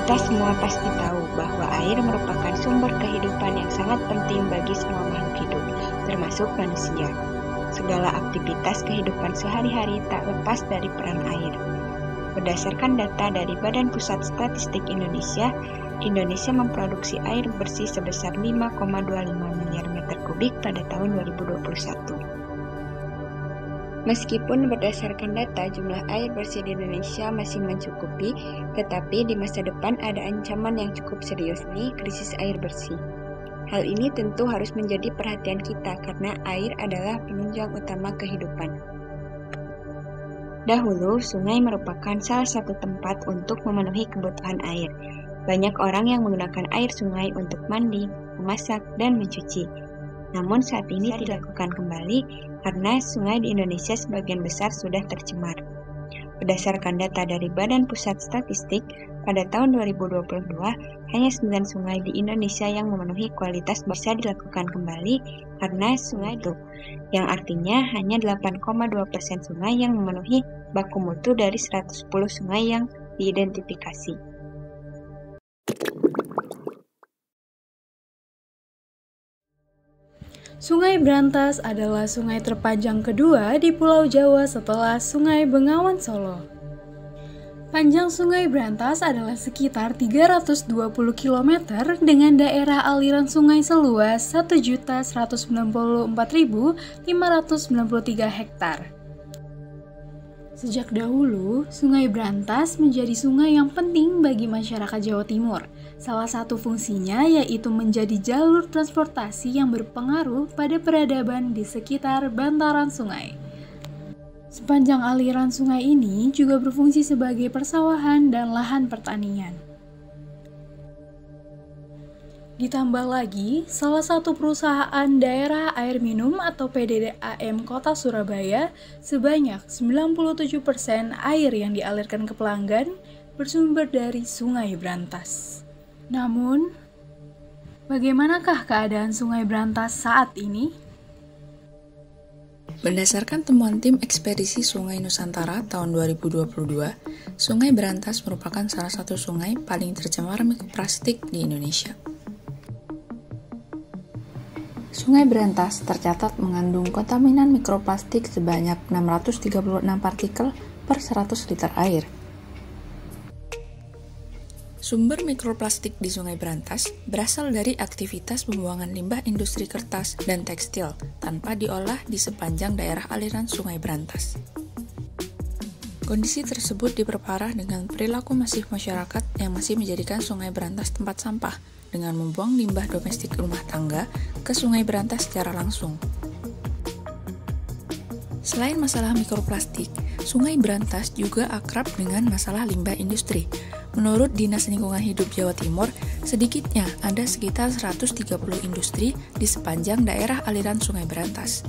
Kita semua pasti tahu bahwa air merupakan sumber kehidupan yang sangat penting bagi semua makhluk hidup, termasuk manusia. Segala aktivitas kehidupan sehari-hari tak lepas dari peran air. Berdasarkan data dari Badan Pusat Statistik Indonesia, Indonesia memproduksi air bersih sebesar 5,25 miliar meter kubik pada tahun 2021. Meskipun berdasarkan data jumlah air bersih di Indonesia masih mencukupi, tetapi di masa depan ada ancaman yang cukup serius nih, krisis air bersih. Hal ini tentu harus menjadi perhatian kita karena air adalah penunjang utama kehidupan. Dahulu, sungai merupakan salah satu tempat untuk memenuhi kebutuhan air. Banyak orang yang menggunakan air sungai untuk mandi, memasak, dan mencuci. Namun saat ini dilakukan kembali karena sungai di Indonesia sebagian besar sudah tercemar. Berdasarkan data dari Badan Pusat Statistik, pada tahun 2022, hanya 9 sungai di Indonesia yang memenuhi kualitas bisa dilakukan kembali karena sungai itu, yang artinya hanya 8,2% sungai yang memenuhi baku mutu dari 110 sungai yang diidentifikasi. Sungai Brantas adalah sungai terpanjang kedua di Pulau Jawa setelah Sungai Bengawan Solo. Panjang Sungai Brantas adalah sekitar 320 km dengan daerah aliran sungai seluas 1.194.593 hektar. Sejak dahulu, Sungai Brantas menjadi sungai yang penting bagi masyarakat Jawa Timur. Salah satu fungsinya yaitu menjadi jalur transportasi yang berpengaruh pada peradaban di sekitar bantaran sungai. Sepanjang aliran sungai ini juga berfungsi sebagai persawahan dan lahan pertanian. Ditambah lagi, salah satu perusahaan daerah air minum atau PDAM Kota Surabaya sebanyak 97% air yang dialirkan ke pelanggan bersumber dari Sungai Brantas. Namun, bagaimanakah keadaan Sungai Brantas saat ini? Berdasarkan temuan tim ekspedisi Sungai Nusantara tahun 2022, Sungai Brantas merupakan salah satu sungai paling tercemar mikroplastik di Indonesia. Sungai Brantas tercatat mengandung kontaminan mikroplastik sebanyak 636 partikel per 100 liter air. Sumber mikroplastik di Sungai Brantas berasal dari aktivitas pembuangan limbah industri kertas dan tekstil tanpa diolah di sepanjang daerah aliran Sungai Brantas. Kondisi tersebut diperparah dengan perilaku masif masyarakat yang masih menjadikan Sungai Brantas tempat sampah dengan membuang limbah domestik rumah tangga ke Sungai Brantas secara langsung. Selain masalah mikroplastik, Sungai Brantas juga akrab dengan masalah limbah industri. Menurut Dinas Lingkungan Hidup Jawa Timur, sedikitnya ada sekitar 130 industri di sepanjang daerah aliran Sungai Brantas,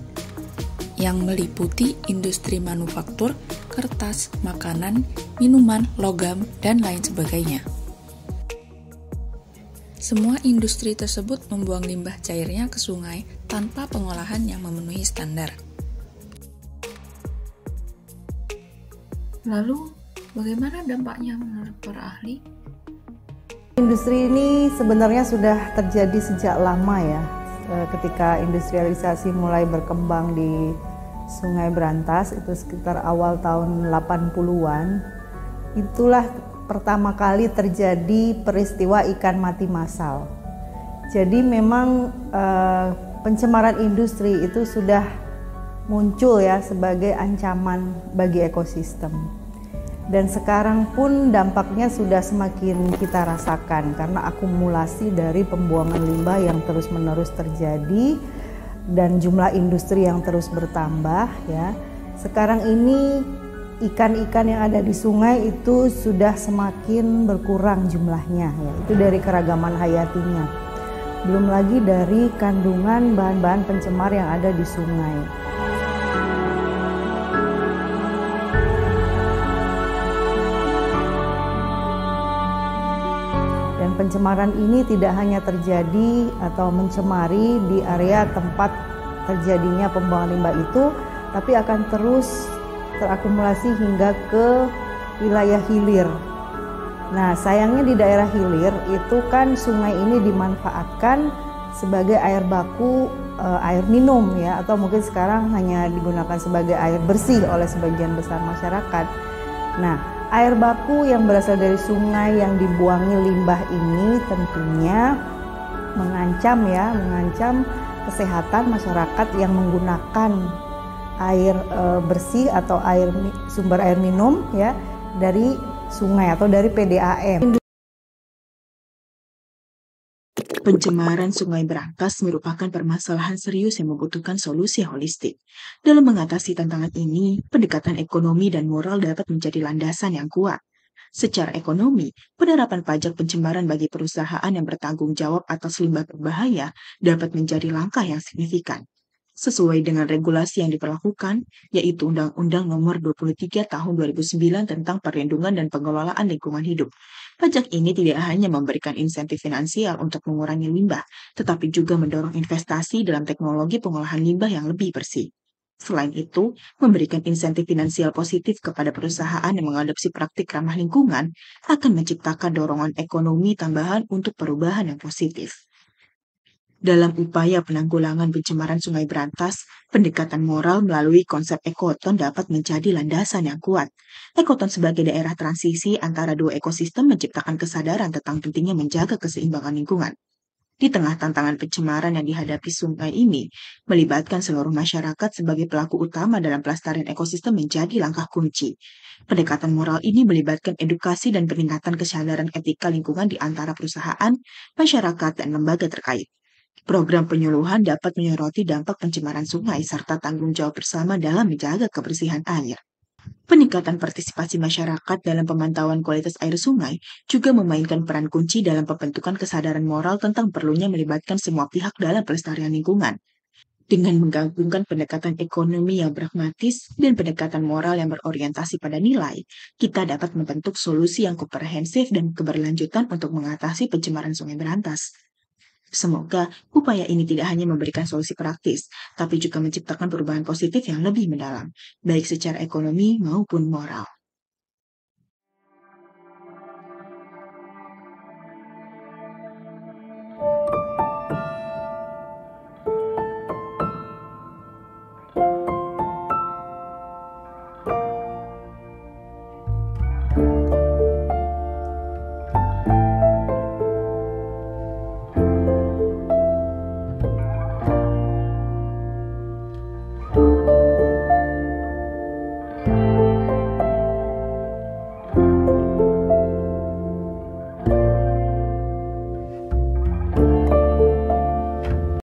yang meliputi industri manufaktur, kertas, makanan, minuman, logam, dan lain sebagainya. Semua industri tersebut membuang limbah cairnya ke sungai tanpa pengolahan yang memenuhi standar. Lalu, bagaimana dampaknya menurut para ahli? Industri ini sebenarnya sudah terjadi sejak lama ya. Ketika industrialisasi mulai berkembang di Sungai Brantas, itu sekitar awal tahun 80-an, itulah pertama kali terjadi peristiwa ikan mati massal. Jadi memang pencemaran industri itu sudah muncul ya sebagai ancaman bagi ekosistem. Dan sekarang pun dampaknya sudah semakin kita rasakan karena akumulasi dari pembuangan limbah yang terus-menerus terjadi dan jumlah industri yang terus bertambah ya. Sekarang ini ikan-ikan yang ada di sungai itu sudah semakin berkurang jumlahnya ya. Itu dari keragaman hayatinya. Belum lagi dari kandungan bahan-bahan pencemar yang ada di sungai. Dan pencemaran ini tidak hanya terjadi atau mencemari di area tempat terjadinya pembuangan limbah itu, tapi akan terus terakumulasi hingga ke wilayah hilir Nah, sayangnya di daerah hilir itu kan sungai ini dimanfaatkan sebagai air baku, air minum ya, atau mungkin sekarang hanya digunakan sebagai air bersih oleh sebagian besar masyarakat. Nah, air baku yang berasal dari sungai yang dibuangi limbah ini tentunya mengancam kesehatan masyarakat yang menggunakan air bersih atau sumber air minum ya dari sungai atau dari PDAM. Pencemaran Sungai Brantas merupakan permasalahan serius yang membutuhkan solusi holistik. Dalam mengatasi tantangan ini, pendekatan ekonomi dan moral dapat menjadi landasan yang kuat. Secara ekonomi, penerapan pajak pencemaran bagi perusahaan yang bertanggung jawab atas limbah berbahaya dapat menjadi langkah yang signifikan. Sesuai dengan regulasi yang diberlakukan, yaitu Undang-Undang Nomor 23 Tahun 2009 tentang Perlindungan dan Pengelolaan Lingkungan Hidup. Pajak ini tidak hanya memberikan insentif finansial untuk mengurangi limbah, tetapi juga mendorong investasi dalam teknologi pengolahan limbah yang lebih bersih. Selain itu, memberikan insentif finansial positif kepada perusahaan yang mengadopsi praktik ramah lingkungan akan menciptakan dorongan ekonomi tambahan untuk perubahan yang positif. Dalam upaya penanggulangan pencemaran Sungai Brantas, pendekatan moral melalui konsep ekoton dapat menjadi landasan yang kuat. Ekoton sebagai daerah transisi antara dua ekosistem menciptakan kesadaran tentang pentingnya menjaga keseimbangan lingkungan. Di tengah tantangan pencemaran yang dihadapi sungai ini, melibatkan seluruh masyarakat sebagai pelaku utama dalam pelestarian ekosistem menjadi langkah kunci. Pendekatan moral ini melibatkan edukasi dan peningkatan kesadaran etika lingkungan di antara perusahaan, masyarakat, dan lembaga terkait. Program penyuluhan dapat menyoroti dampak pencemaran sungai serta tanggung jawab bersama dalam menjaga kebersihan air. Peningkatan partisipasi masyarakat dalam pemantauan kualitas air sungai juga memainkan peran kunci dalam pembentukan kesadaran moral tentang perlunya melibatkan semua pihak dalam pelestarian lingkungan. Dengan menggabungkan pendekatan ekonomi yang pragmatis dan pendekatan moral yang berorientasi pada nilai, kita dapat membentuk solusi yang komprehensif dan keberlanjutan untuk mengatasi pencemaran Sungai Brantas. Semoga upaya ini tidak hanya memberikan solusi praktis, tapi juga menciptakan perubahan positif yang lebih mendalam, baik secara ekonomi maupun moral.